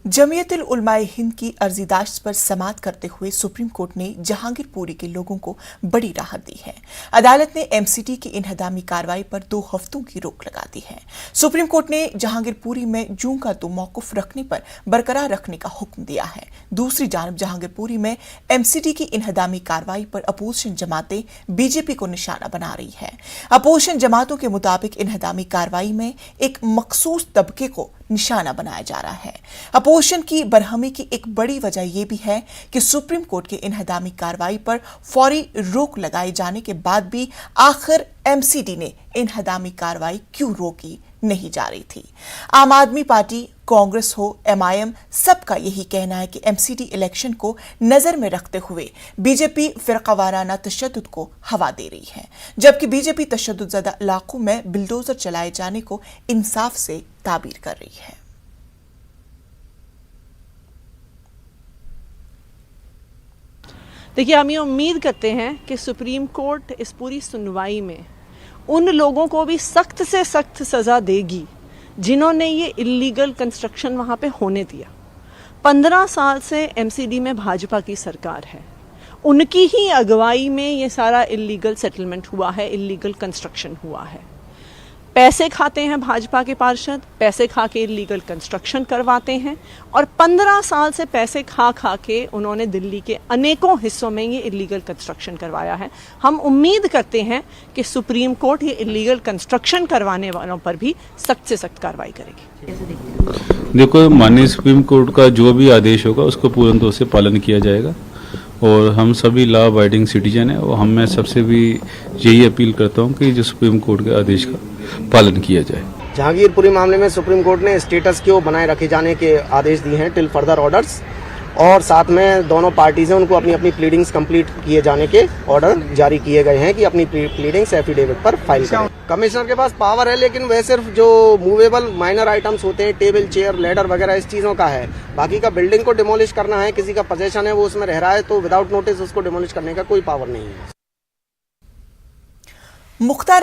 जमीयतुल उलमाए हिंद की अर्जीदाश्त पर समाअत करते हुए सुप्रीम कोर्ट ने जहांगीरपुरी के लोगों को बड़ी राहत दी है। अदालत ने एमसीडी की इन्हदामी कार्रवाई पर 2 हफ्तों की रोक लगा दी है। सुप्रीम कोर्ट ने जहांगीरपुरी में जूं का तो मौकूफ रखने पर बरकरार रखने का हुक्म दिया है। दूसरी जानब जहांगीरपुरी में एमसीडी की इन्हदामी कार्रवाई पर अपोजिशन जमातें बीजेपी को निशाना बना रही है। अपोजिशन जमातों के मुताबिक इन्हदामी कार्रवाई में एक मखसूस तबके को निशाना बनाया जा रहा है। अपोजिशन की बरहमी की एक बड़ी वजह यह भी है कि सुप्रीम कोर्ट की इन्हदामी कार्रवाई पर फौरी रोक लगाए जाने के बाद भी आखिर एमसीडी ने इन्हदामी कार्रवाई क्यों रोकी नहीं जा रही थी। आम आदमी पार्टी, कांग्रेस हो, एमआईएम, सबका यही कहना है कि एमसीडी इलेक्शन को नजर में रखते हुए बीजेपी फिरकावाराना तशद्दुद को हवा दे रही है, जबकि बीजेपी तशद्दुदज़दा इलाकों में बिल्डोजर चलाए जाने को इंसाफ से ताबीर कर रही है। देखिए, हम ये उम्मीद करते हैं कि सुप्रीम कोर्ट इस पूरी सुनवाई में उन लोगों को भी सख्त से सख्त सजा देगी जिन्होंने ये इल्लीगल कंस्ट्रक्शन वहां पे होने दिया। 15 साल से एमसीडी में भाजपा की सरकार है, उनकी ही अगुवाई में ये सारा इल्लीगल सेटलमेंट हुआ है, इल्लीगल कंस्ट्रक्शन हुआ है। पैसे खाते हैं भाजपा के पार्षद, पैसे खा के इल्लीगल कंस्ट्रक्शन करवाते हैं और 15 साल से पैसे खा के उन्होंने दिल्ली के अनेकों हिस्सों में ये इल्लीगल कंस्ट्रक्शन करवाया है। हम उम्मीद करते हैं कि सुप्रीम कोर्ट ये इल्लीगल कंस्ट्रक्शन करवाने वालों पर भी सख्त से सख्त कार्रवाई करेगी। देखो, माननीय सुप्रीम कोर्ट का जो भी आदेश होगा उसको पूर्ण तौर से पालन किया जाएगा और हम सभी लॉ अबाइडिंग सिटीजन हैं और मैं सबसे भी यही अपील करता हूं कि जो सुप्रीम कोर्ट के आदेश का पालन किया जाए। जहांगीरपुरी मामले में सुप्रीम कोर्ट ने स्टेटस को बनाए रखे जाने के आदेश दिए हैं टिल फर्दर ऑर्डर्स, और साथ में दोनों पार्टीज हैं उनको अपनी अपनी प्लीडिंग्स कंप्लीट किए जाने के ऑर्डर जारी किए गए हैं कि अपनी प्लीडिंग्स एफिडेविट पर फाइल करें। कमिश्नर के पास पावर है, लेकिन वह सिर्फ जो मूवेबल माइनर आइटम्स होते हैं, टेबल, चेयर, लेडर वगैरह, इस चीजों का है। बाकी का बिल्डिंग को डिमोलिश करना है, किसी का पोजेशन है, वो उसमें रह रहा है, तो विदाउट नोटिस उसको डिमोलिश करने का कोई पावर नहीं है। मुख्तार